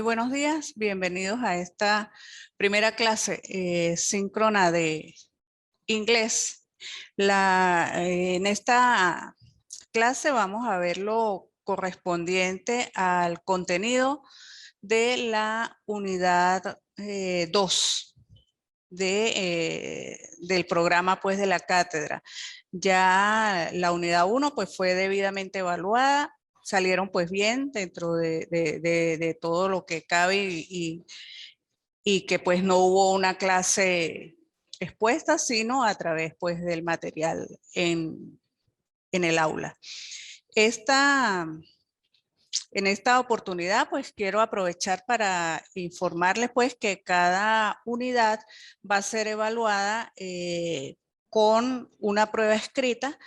buenos días, bienvenidos a esta primera clase síncrona de inglés. En esta clase vamos a ver lo correspondiente al contenido de la unidad 2 del programa pues de la cátedra. Ya la unidad 1 pues fue debidamente evaluada, salieron pues bien dentro de todo lo que cabe y que pues no hubo una clase expuesta, sino a través pues del material en el aula. En esta oportunidad, pues quiero aprovechar para informarles pues que cada unidad va a ser evaluada con una prueba escrita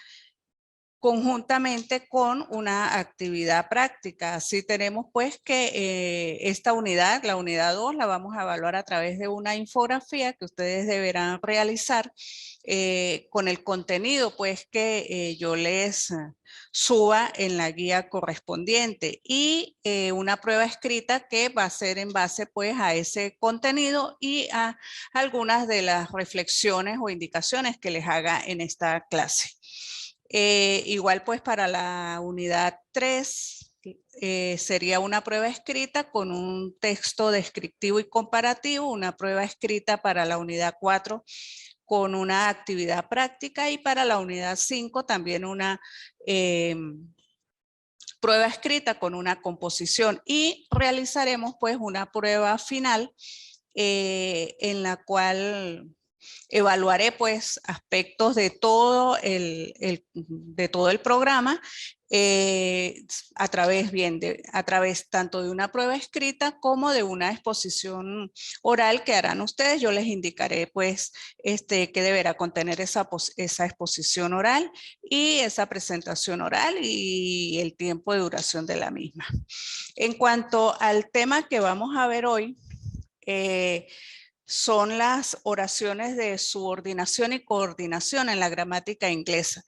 conjuntamente con una actividad práctica. Así tenemos pues que esta unidad, la unidad 2, la vamos a evaluar a través de una infografía que ustedes deberán realizar con el contenido pues que yo les suba en la guía correspondiente y una prueba escrita que va a ser en base pues a ese contenido y a algunas de las reflexiones o indicaciones que les haga en esta clase. Igual pues para la unidad 3 sería una prueba escrita con un texto descriptivo y comparativo, una prueba escrita para la unidad 4 con una actividad práctica y para la unidad 5 también una prueba escrita con una composición y realizaremos pues una prueba final en la cual evaluaré pues aspectos de todo el programa a través tanto de una prueba escrita como de una exposición oral que harán ustedes. Yo les indicaré pues qué deberá contener esa exposición oral y esa presentación oral y el tiempo de duración de la misma. En cuanto al tema que vamos a ver hoy, son las oraciones de subordinación y coordinación en la gramática inglesa.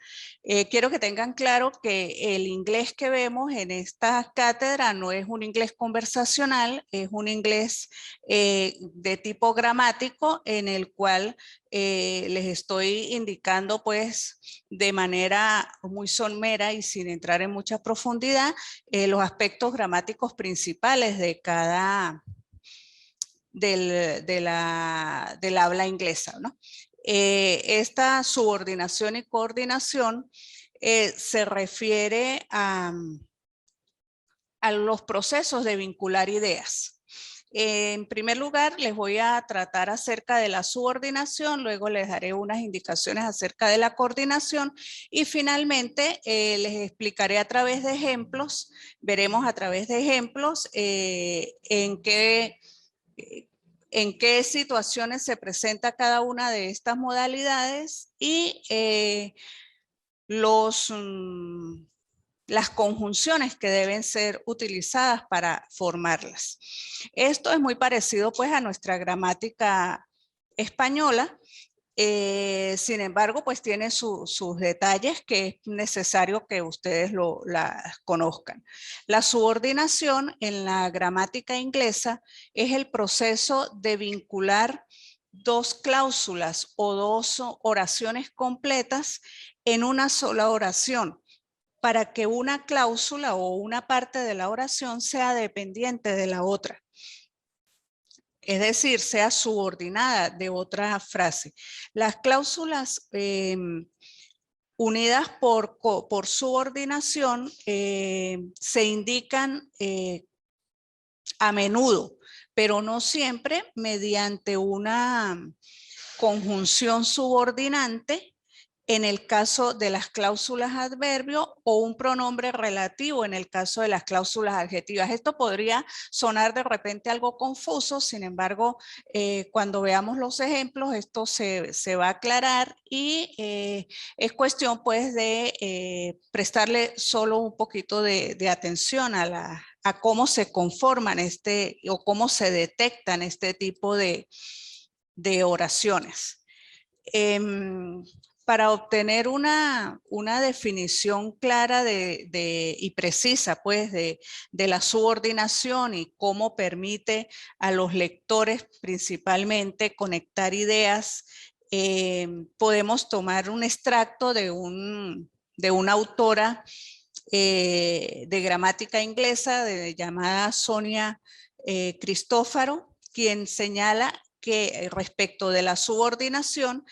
Quiero que tengan claro que el inglés que vemos en esta cátedra no es un inglés conversacional, es un inglés de tipo gramático en el cual les estoy indicando pues de manera muy somera y sin entrar en mucha profundidad los aspectos gramáticos principales de cada del habla inglesa, ¿no? Esta subordinación y coordinación se refiere a los procesos de vincular ideas. En primer lugar, les voy a tratar acerca de la subordinación, luego les daré unas indicaciones acerca de la coordinación y finalmente les explicaré a través de ejemplos, veremos a través de ejemplos en qué situaciones se presenta cada una de estas modalidades y las conjunciones que deben ser utilizadas para formarlas. Esto es muy parecido pues a nuestra gramática española. Sin embargo, pues tiene sus detalles que es necesario que ustedes las conozcan. La subordinación en la gramática inglesa es el proceso de vincular dos cláusulas o dos oraciones completas en una sola oración para que una cláusula o una parte de la oración sea dependiente de la otra. Es decir, sea subordinada de otra frase. Las cláusulas unidas por subordinación se indican a menudo, pero no siempre mediante una conjunción subordinante en el caso de las cláusulas adverbio o un pronombre relativo en el caso de las cláusulas adjetivas. Esto podría sonar de repente algo confuso, sin embargo, cuando veamos los ejemplos, esto se va a aclarar y es cuestión pues de prestarle solo un poquito de atención a cómo se conforman o cómo se detectan este tipo de oraciones. para obtener una definición clara y precisa, pues, de la subordinación y cómo permite a los lectores principalmente conectar ideas, podemos tomar un extracto de una autora de gramática inglesa llamada Sonia Cristófaro, quien señala que respecto de la subordinación,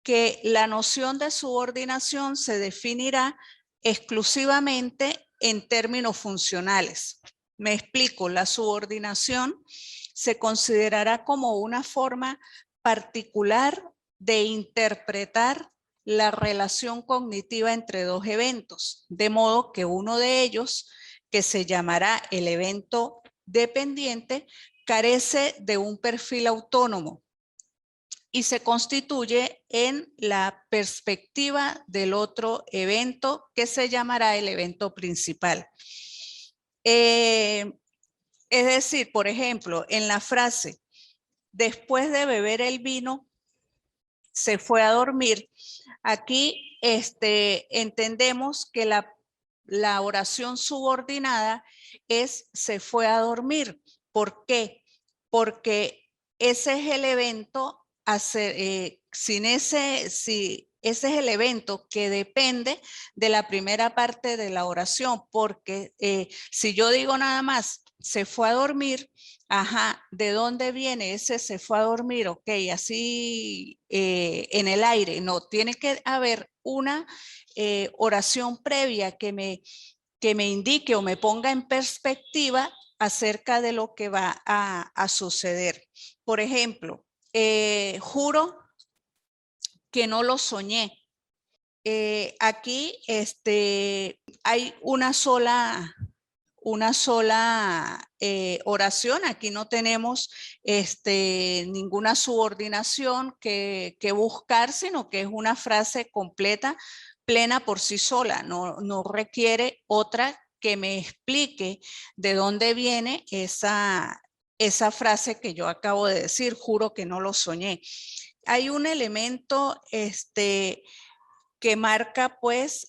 que la noción de subordinación se definirá exclusivamente en términos funcionales. Me explico, la subordinación se considerará como una forma particular de interpretar la relación cognitiva entre dos eventos, de modo que uno de ellos, que se llamará el evento dependiente, carece de un perfil autónomo y se constituye en la perspectiva del otro evento que se llamará el evento principal. Es decir, por ejemplo, en la frase, después de beber el vino, se fue a dormir. Aquí entendemos que la oración subordinada es se fue a dormir. ¿Por qué? Porque ese es el evento, si ese es el evento que depende de la primera parte de la oración, porque si yo digo nada más, se fue a dormir, ajá, ¿de dónde viene ese se fue a dormir? Ok, así en el aire. No, tiene que haber una oración previa que me indique o me ponga en perspectiva acerca de lo que va a suceder. Por ejemplo, juro que no lo soñé. Aquí hay una sola oración. Aquí no tenemos ninguna subordinación que buscar, sino que es una frase completa, plena por sí sola. No requiere otra que me explique de dónde viene esa frase que yo acabo de decir, juro que no lo soñé. Hay un elemento que marca pues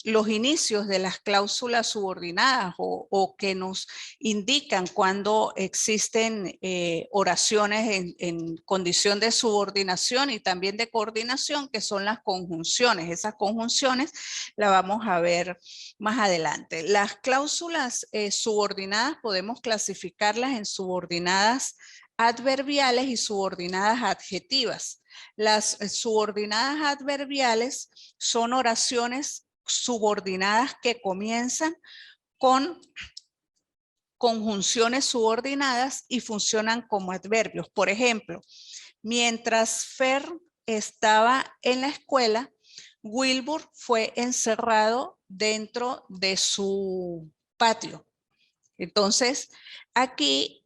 los inicios de las cláusulas subordinadas o que nos indican cuando existen oraciones en condición de subordinación y también de coordinación, que son las conjunciones. Esas conjunciones las vamos a ver más adelante. Las cláusulas subordinadas podemos clasificarlas en subordinadas adverbiales y subordinadas adjetivas. Las subordinadas adverbiales son oraciones subordinadas que comienzan con conjunciones subordinadas y funcionan como adverbios. Por ejemplo, mientras Fer estaba en la escuela, Wilbur fue encerrado dentro de su patio. Entonces, aquí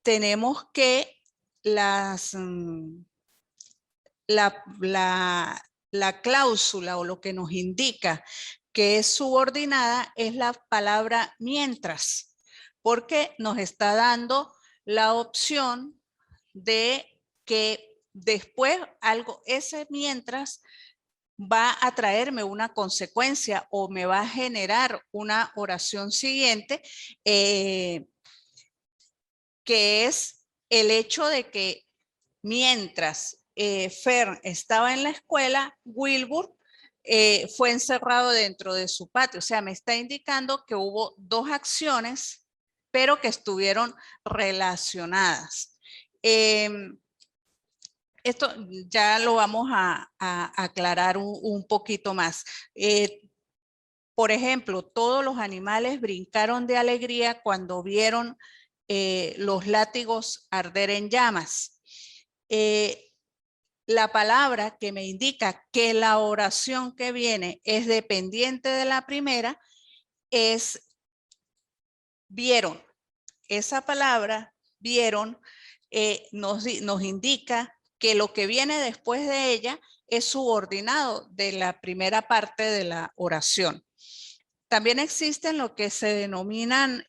tenemos que la cláusula o lo que nos indica que es subordinada es la palabra mientras, porque nos está dando la opción de que después ese mientras va a traerme una consecuencia o me va a generar una oración siguiente, que es el hecho de que mientras Fer estaba en la escuela, Wilbur fue encerrado dentro de su patio. O sea, me está indicando que hubo dos acciones, pero que estuvieron relacionadas. Esto ya lo vamos a aclarar un poquito más. Por ejemplo, todos los animales brincaron de alegría cuando vieron los látigos arder en llamas. La palabra que me indica que la oración que viene es dependiente de la primera es vieron. Esa palabra, vieron, nos indica que lo que viene después de ella es subordinado de la primera parte de la oración. También existen lo que se denominan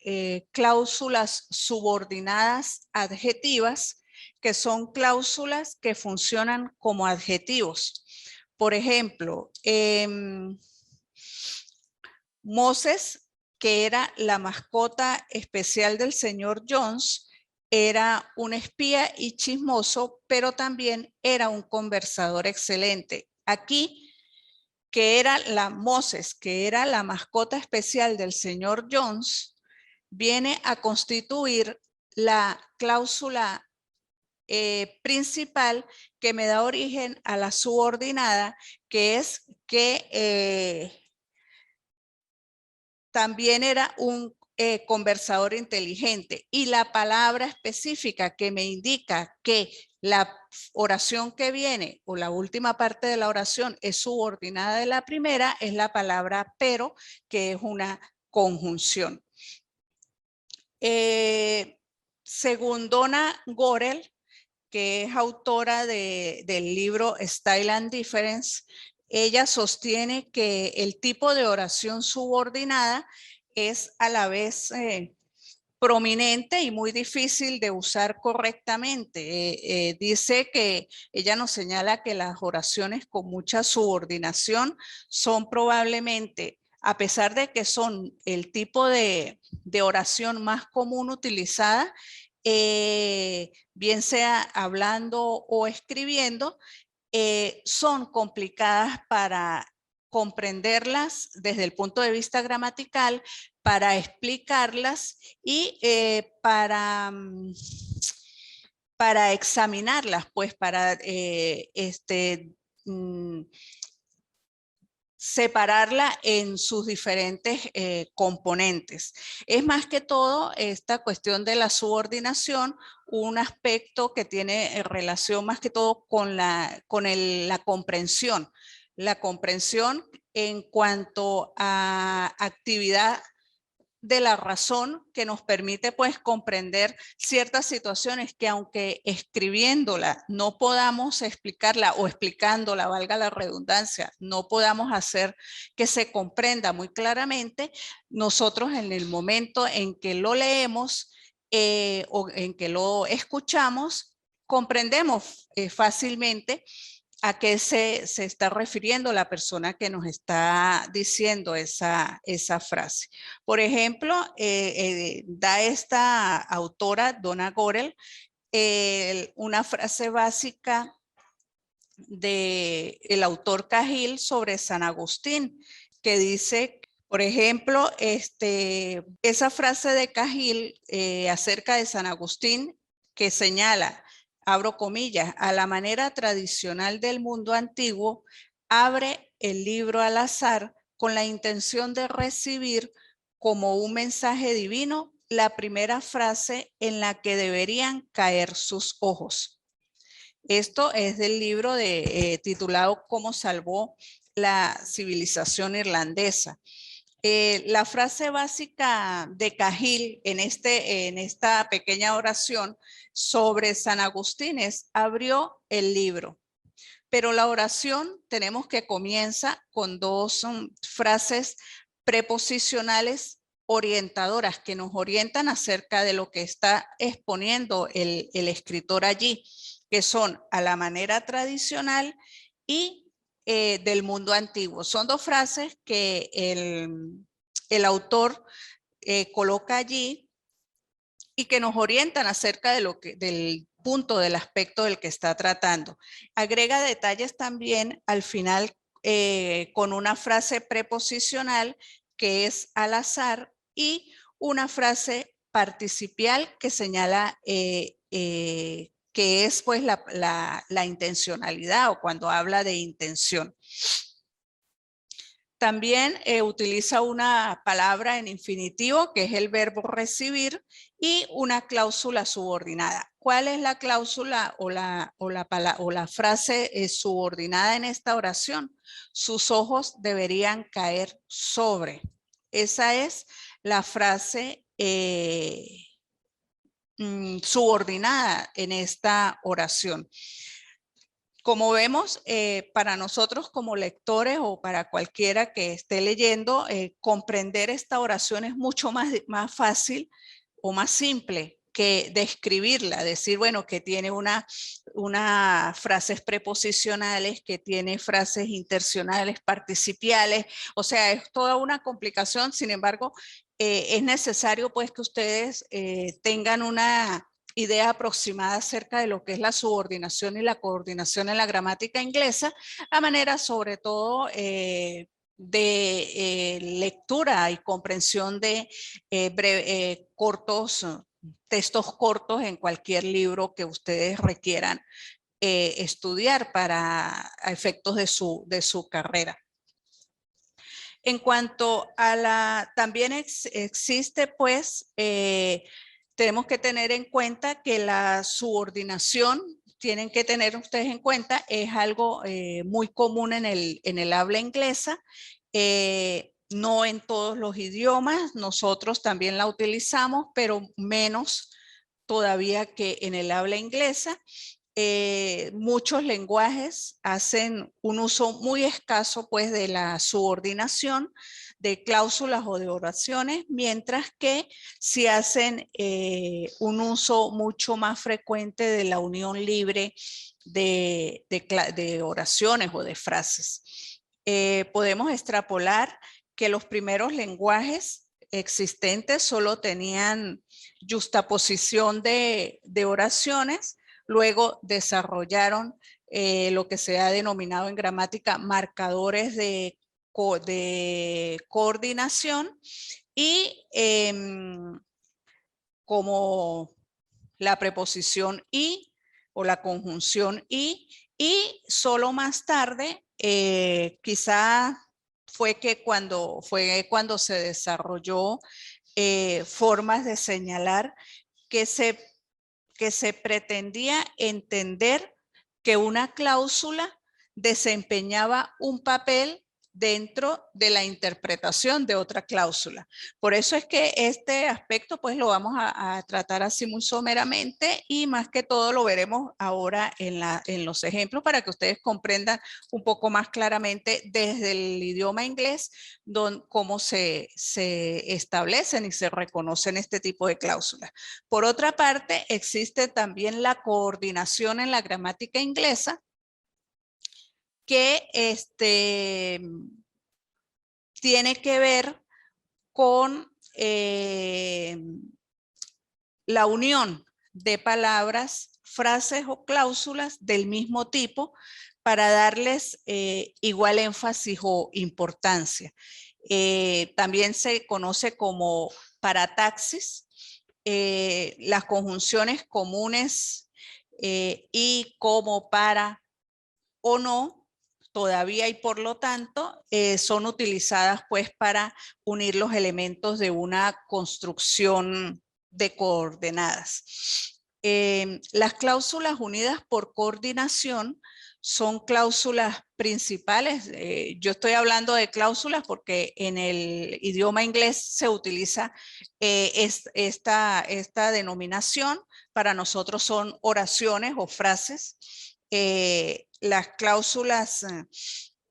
cláusulas subordinadas adjetivas, que son cláusulas que funcionan como adjetivos. Por ejemplo, Moses, que era la mascota especial del señor Jones, era un espía y chismoso, pero también era un conversador excelente. Aquí, que era la Moses, que era la mascota especial del señor Jones, viene a constituir la cláusula principal que me da origen a la subordinada, que es que también era un conversador inteligente, y la palabra específica que me indica que la oración que viene o la última parte de la oración es subordinada de la primera es la palabra pero, que es una conjunción. Según Donna Gorel, que es autora del libro Style and Difference, ella sostiene que el tipo de oración subordinada es a la vez prominente y muy difícil de usar correctamente. Dice que ella nos señala que las oraciones con mucha subordinación son probablemente, a pesar de que son el tipo de oración más común utilizada, bien sea hablando o escribiendo, son complicadas para comprenderlas desde el punto de vista gramatical, para explicarlas y para examinarlas, pues para separarla en sus diferentes componentes. Es más que todo esta cuestión de la subordinación, un aspecto que tiene relación más que todo con la comprensión. La comprensión en cuanto a actividad de la razón, que nos permite pues comprender ciertas situaciones que aunque escribiéndola no podamos explicarla, o explicándola, valga la redundancia, no podamos hacer que se comprenda muy claramente, nosotros en el momento en que lo leemos o en que lo escuchamos, comprendemos fácilmente a qué se está refiriendo la persona que nos está diciendo esa frase. Por ejemplo, da esta autora, Donna Gorel, una frase básica del autor Cahill sobre San Agustín, que dice, por ejemplo, esa frase de Cahill acerca de San Agustín, que señala, abro comillas, a la manera tradicional del mundo antiguo, abre el libro al azar con la intención de recibir como un mensaje divino la primera frase en la que deberían caer sus ojos. Esto es del libro titulado Cómo salvó la civilización irlandesa. La frase básica de Cahill en esta pequeña oración sobre San Agustín es: abrió el libro. Pero la oración tenemos que comienza con dos frases preposicionales orientadoras que nos orientan acerca de lo que está exponiendo el escritor allí, que son a la manera tradicional y del mundo antiguo. Son dos frases que el autor coloca allí y que nos orientan acerca de del punto, del aspecto del que está tratando. Agrega detalles también al final con una frase preposicional que es al azar y una frase participial que señala que es pues la intencionalidad, o cuando habla de intención. También utiliza una palabra en infinitivo, que es el verbo recibir, y una cláusula subordinada. ¿Cuál es la cláusula o la frase subordinada en esta oración? Sus ojos deberían caer sobre. Esa es la frase subordinada en esta oración. Como vemos, para nosotros como lectores o para cualquiera que esté leyendo, comprender esta oración es mucho más fácil o más simple que describirla, decir, bueno, que tiene unas frases preposicionales, que tiene frases intercionales, participiales, o sea, es toda una complicación. Sin embargo, es necesario pues que ustedes tengan una idea aproximada acerca de lo que es la subordinación y la coordinación en la gramática inglesa, a manera sobre todo de lectura y comprensión de textos cortos en cualquier libro que ustedes requieran estudiar para efectos de su carrera. En cuanto a también existe pues, tenemos que tener en cuenta que la subordinación, tienen que tener ustedes en cuenta, es algo muy común en el habla inglesa, no en todos los idiomas, nosotros también la utilizamos, pero menos todavía que en el habla inglesa. Muchos lenguajes hacen un uso muy escaso pues de la subordinación, de cláusulas o de oraciones, mientras que si hacen un uso mucho más frecuente de la unión libre de oraciones o de frases. Podemos extrapolar que los primeros lenguajes existentes solo tenían justaposición de oraciones. Luego desarrollaron lo que se ha denominado en gramática marcadores de coordinación y como la preposición y o la conjunción y solo más tarde quizá fue cuando se desarrolló formas de señalar que se pretendía entender que una cláusula desempeñaba un papel dentro de la interpretación de otra cláusula. Por eso es que este aspecto pues lo vamos a tratar así muy someramente y más que todo lo veremos ahora en los ejemplos para que ustedes comprendan un poco más claramente desde el idioma inglés cómo se establecen y se reconocen este tipo de cláusulas. Por otra parte, existe también la coordinación en la gramática inglesa, que tiene que ver con la unión de palabras, frases o cláusulas del mismo tipo para darles igual énfasis o importancia. También se conoce como parataxis. Las conjunciones comunes y, como, para o no, todavía y por lo tanto son utilizadas pues para unir los elementos de una construcción de coordenadas. Las cláusulas unidas por coordinación son cláusulas principales. Yo estoy hablando de cláusulas porque en el idioma inglés se utiliza esta denominación. Para nosotros son oraciones o frases. Las cláusulas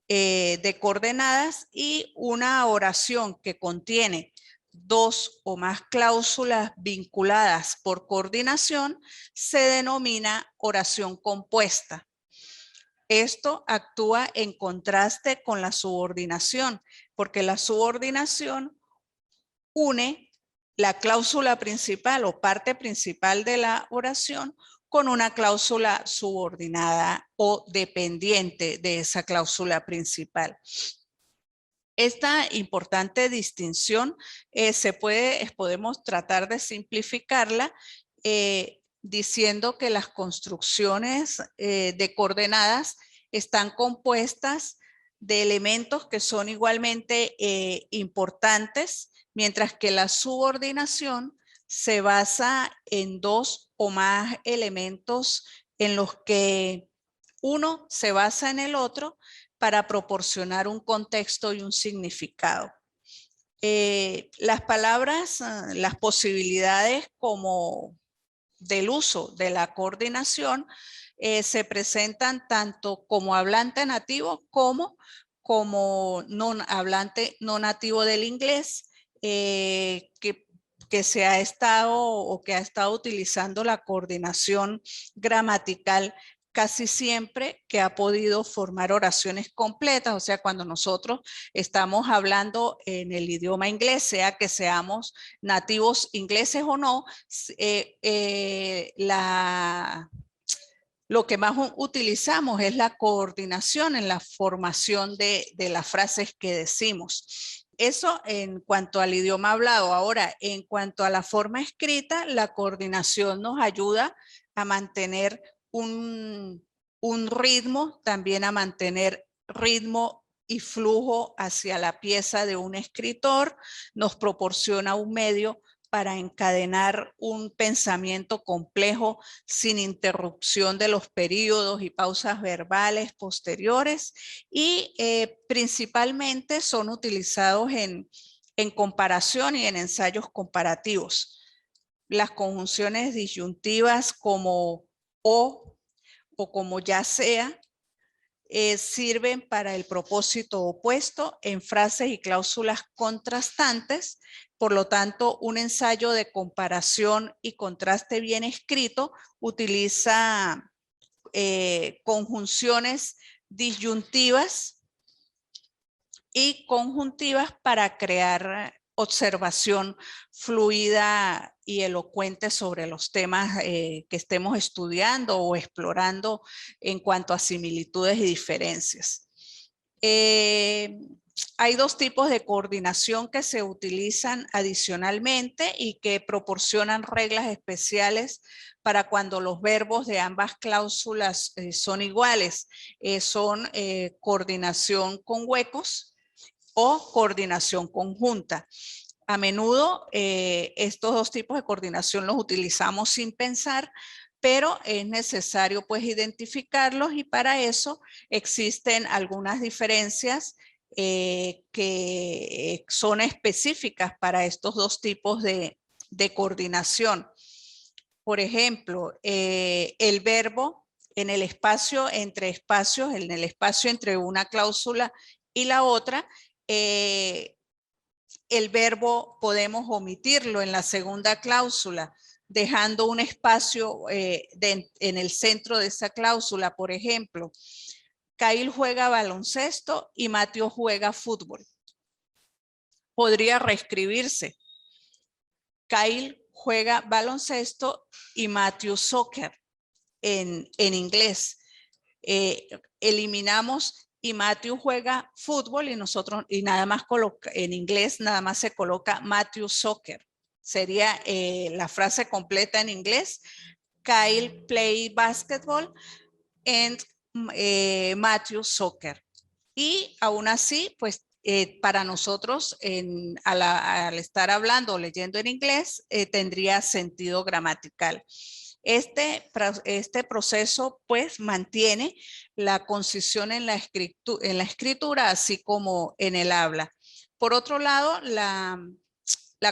de coordenadas y una oración que contiene dos o más cláusulas vinculadas por coordinación se denomina oración compuesta. Esto actúa en contraste con la subordinación, porque la subordinación une la cláusula principal o parte principal de la oración con una cláusula subordinada o dependiente de esa cláusula principal. Esta importante distinción podemos tratar de simplificarla diciendo que las construcciones de coordenadas están compuestas de elementos que son igualmente importantes, mientras que la subordinación se basa en dos o más elementos en los que uno se basa en el otro para proporcionar un contexto y un significado. Las palabras, las posibilidades como del uso de la coordinación se presentan tanto como hablante nativo como hablante no nativo del inglés, que que se ha estado o que ha estado utilizando la coordinación gramatical casi siempre que ha podido formar oraciones completas, o sea, cuando nosotros estamos hablando en el idioma inglés, sea que seamos nativos ingleses o no, lo que más utilizamos es la coordinación en la formación de las frases que decimos. Eso en cuanto al idioma hablado. Ahora, en cuanto a la forma escrita, la coordinación nos ayuda a mantener un ritmo, también a mantener ritmo y flujo hacia la pieza de un escritor, nos proporciona un medio para encadenar un pensamiento complejo sin interrupción de los periodos y pausas verbales posteriores y principalmente son utilizados en comparación y en ensayos comparativos. Las conjunciones disyuntivas como o como ya sea, sirven para el propósito opuesto en frases y cláusulas contrastantes. Por lo tanto, un ensayo de comparación y contraste bien escrito utiliza conjunciones disyuntivas y conjuntivas para crear observación fluida y elocuente sobre los temas que estemos estudiando o explorando en cuanto a similitudes y diferencias. Hay dos tipos de coordinación que se utilizan adicionalmente y que proporcionan reglas especiales para cuando los verbos de ambas cláusulas son iguales. Son coordinación con huecos o coordinación conjunta. A menudo estos dos tipos de coordinación los utilizamos sin pensar, pero es necesario pues identificarlos y para eso existen algunas diferencias que son específicas para estos dos tipos de coordinación. Por ejemplo, el verbo en el espacio entre espacios, en el espacio entre una cláusula y la otra, el verbo podemos omitirlo en la segunda cláusula, dejando un espacio en el centro de esa cláusula. Por ejemplo, Kyle juega baloncesto y Mateo juega fútbol. Podría reescribirse. Kyle juega baloncesto y Matthew soccer en inglés. Eliminamos y Matthew juega fútbol y nosotros, y nada más coloca, en inglés nada más se coloca Matthew soccer. Sería la frase completa en inglés. Kyle play basketball and Matthew soccer. Y aún así, pues para nosotros al estar hablando o leyendo en inglés tendría sentido gramatical. Este proceso pues mantiene la concisión en la escritura así como en el habla. Por otro lado, la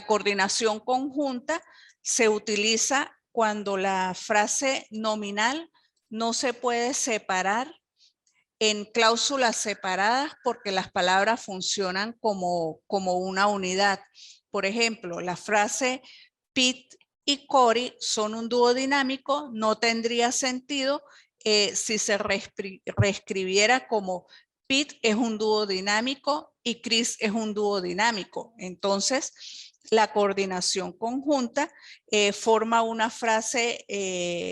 coordinación conjunta se utiliza cuando la frase nominal no se puede separar en cláusulas separadas porque las palabras funcionan como una unidad. Por ejemplo, la frase Pete y Cory son un dúo dinámico, no tendría sentido si se reescribiera como Pete es un dúo dinámico y Chris es un dúo dinámico. Entonces, la coordinación conjunta forma una frase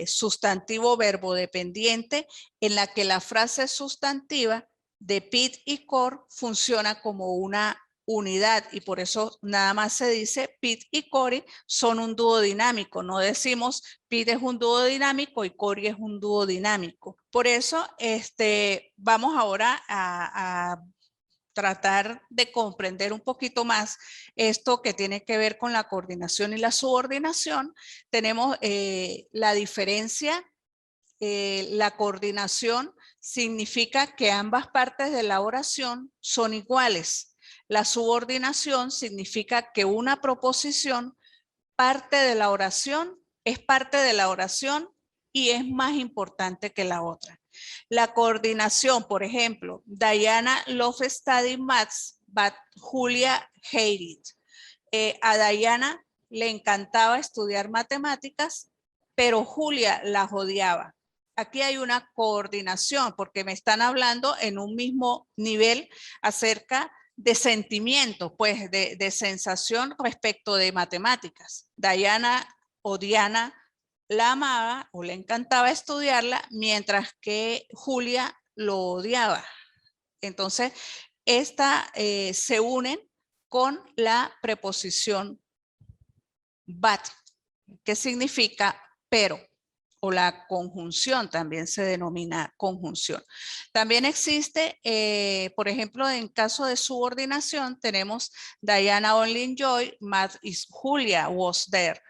sustantivo verbo dependiente en la que la frase sustantiva de Pete y Cory funciona como una unidad y por eso nada más se dice Pete y Cory son un dúo dinámico. No decimos Pete es un dúo dinámico y Cory es un dúo dinámico. Por eso vamos ahora a tratar de comprender un poquito más esto que tiene que ver con la coordinación y la subordinación. Tenemos la diferencia. La coordinación significa que ambas partes de la oración son iguales. La subordinación significa que una proposición parte de la oración es parte de la oración y es más importante que la otra. La coordinación, por ejemplo, Diana loves studying maths, but Julia hated it. A Diana le encantaba estudiar matemáticas, pero Julia las odiaba. Aquí hay una coordinación porque me están hablando en un mismo nivel acerca de sentimiento, pues de sensación respecto de matemáticas. Diana o Diana la amaba o le encantaba estudiarla, mientras que Julia lo odiaba. Entonces, se unen con la preposición but, que significa pero, o la conjunción, también se denomina conjunción. También existe, por ejemplo, en caso de subordinación, tenemos Diana only enjoyed math is Julia was there.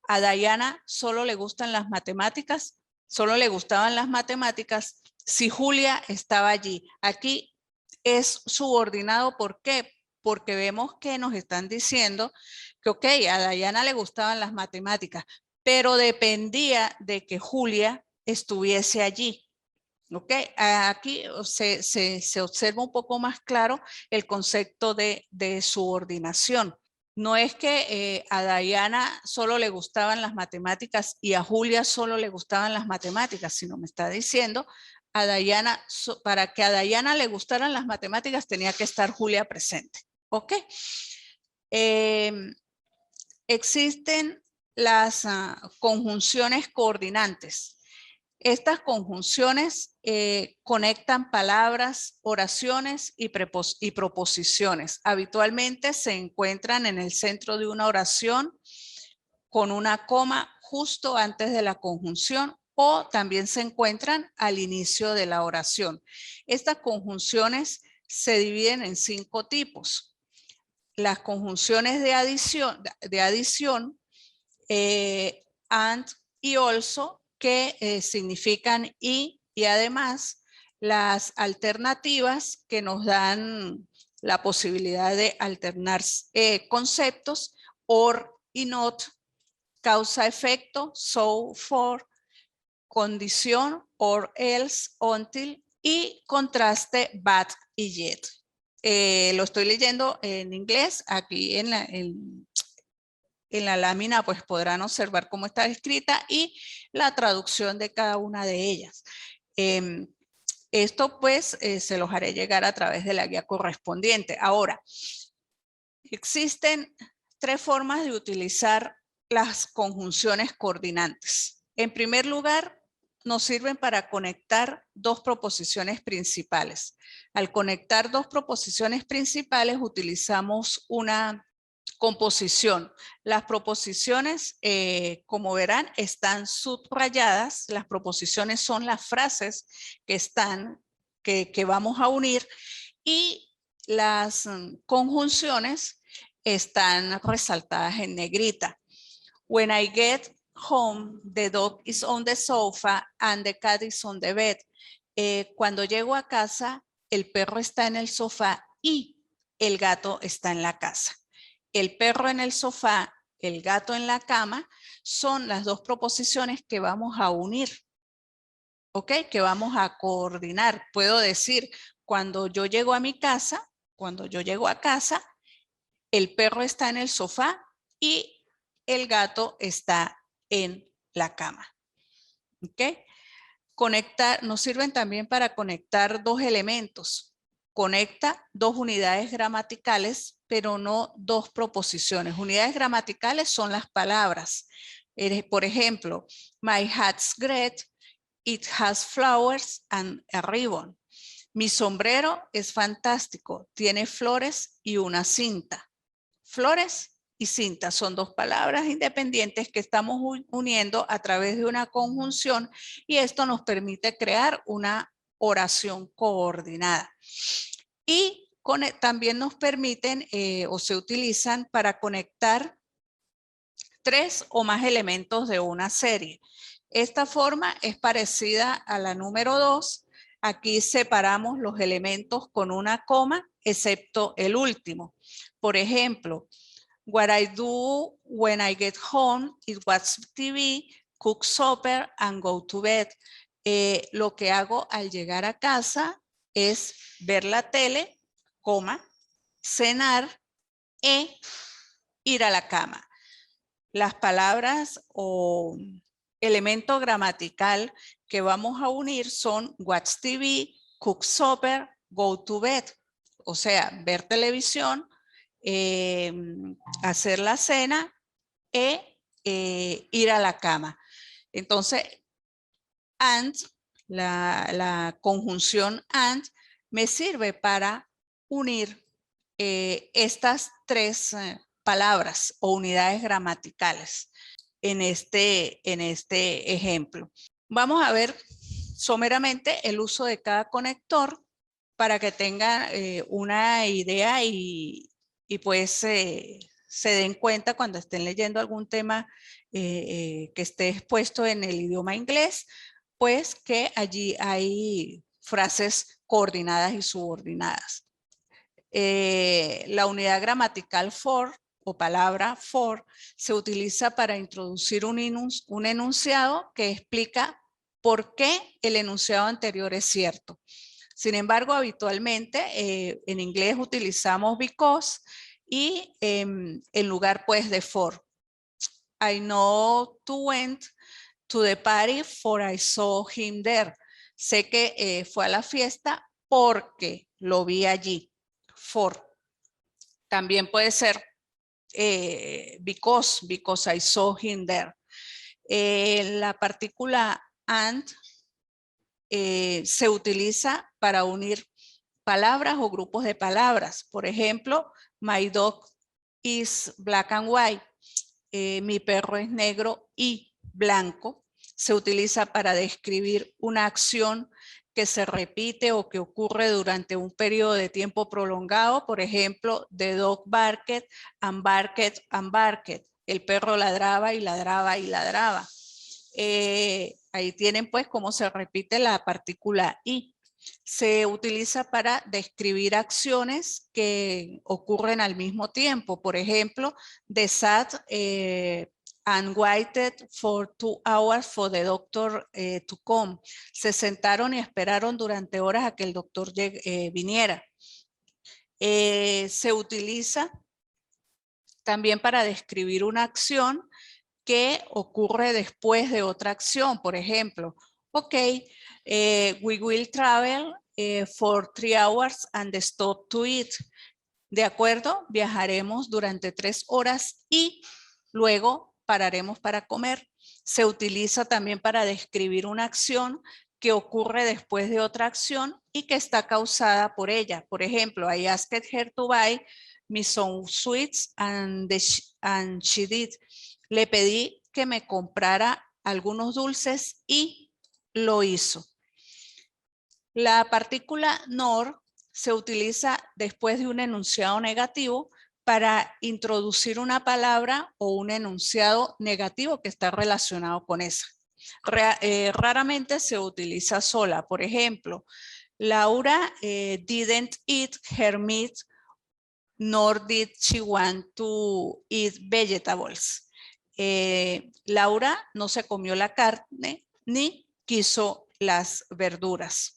A Diana solo le gustan las matemáticas, solo le gustaban las matemáticas si Julia estaba allí. Aquí es subordinado, ¿por qué? Porque vemos que nos están diciendo que, ok, a Diana le gustaban las matemáticas, pero dependía de que Julia estuviese allí. ¿Ok? Aquí se observa un poco más claro el concepto de subordinación. No es que a Diana solo le gustaban las matemáticas y a Julia solo le gustaban las matemáticas, sino me está diciendo a Diana, para que a Diana le gustaran las matemáticas tenía que estar Julia presente. ¿Ok? Existen las conjunciones coordinantes. Estas conjunciones conectan palabras, oraciones y proposiciones. Habitualmente se encuentran en el centro de una oración con una coma justo antes de la conjunción o también se encuentran al inicio de la oración. Estas conjunciones se dividen en 5 tipos. Las conjunciones de adición and y also, que significan y además las alternativas que nos dan la posibilidad de alternar conceptos, or y not, causa-efecto, so, for, condición, or else, until, y contraste, but y yet. Lo estoy leyendo en inglés, aquí en la lámina pues podrán observar cómo está escrita y la traducción de cada una de ellas. Esto pues se los haré llegar a través de la guía correspondiente. Ahora, existen 3 formas de utilizar las conjunciones coordinantes. En primer lugar, nos sirven para conectar 2 proposiciones principales. Al conectar 2 proposiciones principales utilizamos una composición. Las proposiciones, como verán, están subrayadas. Las proposiciones son las frases que vamos a unir y las conjunciones están resaltadas en negrita. When I get home, the dog is on the sofa and the cat is on the bed. Cuando llego a casa, el perro está en el sofá y el gato está en la casa. El perro en el sofá, el gato en la cama, son las 2 proposiciones que vamos a unir. ¿Ok? Que vamos a coordinar. Puedo decir, cuando yo llego a mi casa, el perro está en el sofá y el gato está en la cama. ¿Ok? Nos sirven también para conectar 2 elementos. Conecta 2 unidades gramaticales, pero no 2 proposiciones. Unidades gramaticales son las palabras. Por ejemplo, my hat's great, it has flowers and a ribbon. Mi sombrero es fantástico, tiene flores y una cinta. Flores y cinta son 2 palabras independientes que estamos uniendo a través de una conjunción y esto nos permite crear una oración coordinada. Y también nos permiten o se utilizan para conectar 3 o más elementos de una serie. Esta forma es parecida a la número 2. Aquí separamos los elementos con una coma, excepto el último. Por ejemplo, what I do when I get home is watch TV, cook supper and go to bed. Lo que hago al llegar a casa es ver la tele, cenar e ir a la cama. las palabras o elemento gramatical que vamos a unir son watch TV, cook supper, go to bed. O sea, ver televisión, hacer la cena e ir a la cama. Entonces, and, la conjunción and, me sirve para unir estas tres palabras o unidades gramaticales en este ejemplo. Vamos a ver someramente el uso de cada conector para que tengan una idea y pues se den cuenta cuando estén leyendo algún tema que esté expuesto en el idioma inglés, pues que allí hay frases coordinadas y subordinadas. La unidad gramatical for o palabra for se utiliza para introducir un enunciado que explica por qué el enunciado anterior es cierto. Sin embargo, habitualmente en inglés utilizamos because y en lugar pues de for. I know to went to the party for I saw him there. Sé que fue a la fiesta porque lo vi allí. For. También puede ser because I saw him there. La partícula and se utiliza para unir palabras o grupos de palabras. Por ejemplo, my dog is black and white. Mi perro es negro y blanco. Se utiliza para describir una acción que se repite o que ocurre durante un periodo de tiempo prolongado. Por ejemplo, the dog barked and barked and barked. El perro ladraba y ladraba y ladraba. Ahí tienen pues cómo se repite la partícula i. Se utiliza para describir acciones que ocurren al mismo tiempo. Por ejemplo, the sat and waited for 2 hours for the doctor to come. Se sentaron y esperaron durante horas a que el doctor viniera. Se utiliza también para describir una acción que ocurre después de otra acción. Por ejemplo, ok, we will travel for 3 hours and stop to eat. De acuerdo, viajaremos durante 3 horas y luego pararemos para comer. Se utiliza también para describir una acción que ocurre después de otra acción y que está causada por ella. Por ejemplo, I asked her to buy me some sweets and she did. Le pedí que me comprara algunos dulces y lo hizo. La partícula nor se utiliza después de un enunciado negativo para introducir una palabra o un enunciado negativo que está relacionado con esa. Raramente se utiliza sola. Por ejemplo, Laura didn't eat her meat, nor did she want to eat vegetables. Laura no se comió la carne ni quiso las verduras.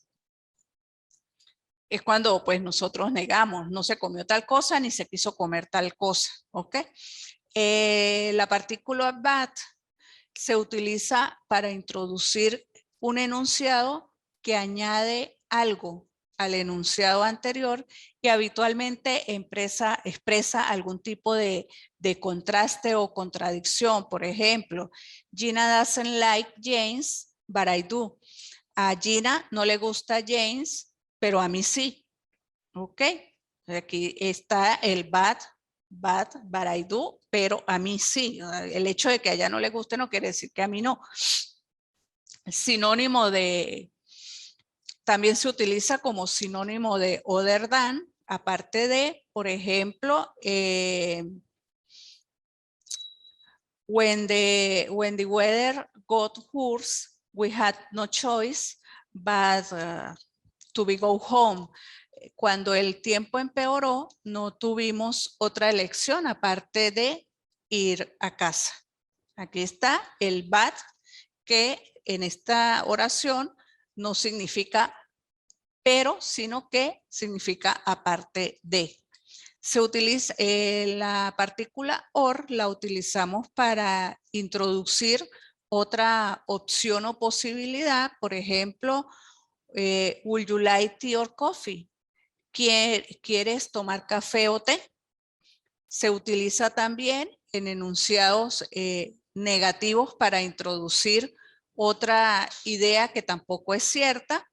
Es cuando pues nosotros negamos, no se comió tal cosa ni se quiso comer tal cosa, ¿ok? La partícula but se utiliza para introducir un enunciado que añade algo al enunciado anterior y habitualmente expresa algún tipo de contraste o contradicción. Por ejemplo, Gina doesn't like James, but I do. A Gina no le gusta James, pero a mí sí. Ok. Aquí está el but I do, pero a mí sí. El hecho de que a ella no le guste no quiere decir que a mí no. Sinónimo de, también se utiliza como sinónimo de other than, aparte de, por ejemplo, when the weather got worse, we had no choice but to go home. Cuando el tiempo empeoró, no tuvimos otra elección aparte de ir a casa. Aquí está el but, que en esta oración no significa pero, sino que significa aparte de. Se utiliza la partícula or, la utilizamos para introducir otra opción o posibilidad. Por ejemplo, would you like tea or coffee? ¿Quieres tomar café o té? Se utiliza también en enunciados negativos para introducir otra idea que tampoco es cierta.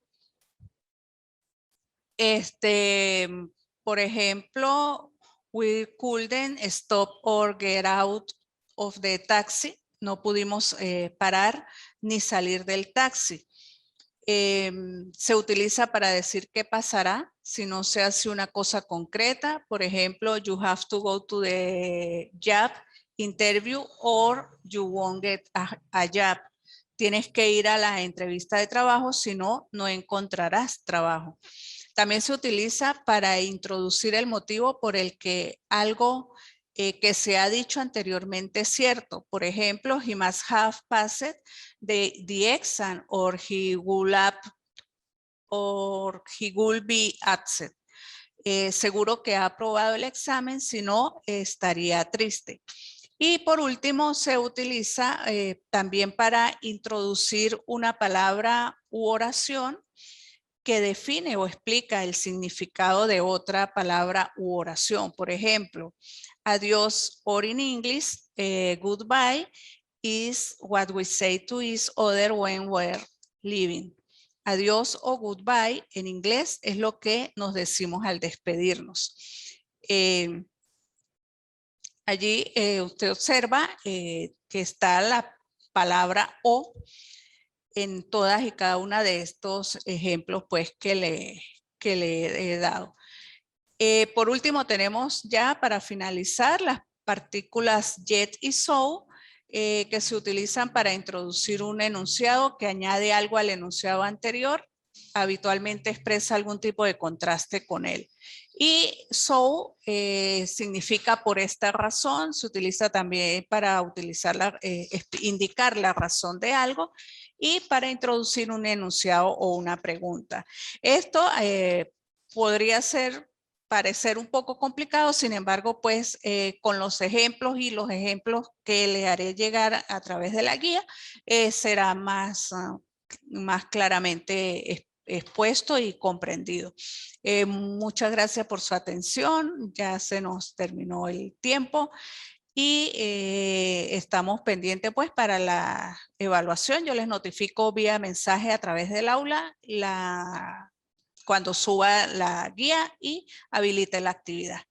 Por ejemplo, we couldn't stop or get out of the taxi. No pudimos parar ni salir del taxi. Se utiliza para decir qué pasará si no se hace una cosa concreta. Por ejemplo, you have to go to the job interview or you won't get a job. Tienes que ir a la entrevista de trabajo, si no, no encontrarás trabajo. También se utiliza para introducir el motivo por el que algo que se ha dicho anteriormente es cierto. Por ejemplo, he must have passed the exam or he will be absent. Seguro que ha aprobado el examen, si no, estaría triste. Y por último, se utiliza también para introducir una palabra u oración que define o explica el significado de otra palabra u oración. Por ejemplo, adiós, or in English, goodbye is what we say to each other when we're leaving. Adiós o goodbye en inglés es lo que nos decimos al despedirnos. Allí usted observa que está la palabra o en todas y cada una de estos ejemplos pues que le he dado. Por último tenemos ya para finalizar las partículas yet y so que se utilizan para introducir un enunciado que añade algo al enunciado anterior. Habitualmente expresa algún tipo de contraste con él. Y so significa por esta razón, se utiliza también para indicar la razón de algo y para introducir un enunciado o una pregunta. Esto podría parecer un poco complicado, sin embargo, pues con los ejemplos y los ejemplos que le haré llegar a través de la guía, será más claramente expuesto y comprendido. Muchas gracias por su atención, ya se nos terminó el tiempo y estamos pendientes pues para la evaluación. Yo les notifico vía mensaje a través del aula cuando suba la guía y habilite la actividad.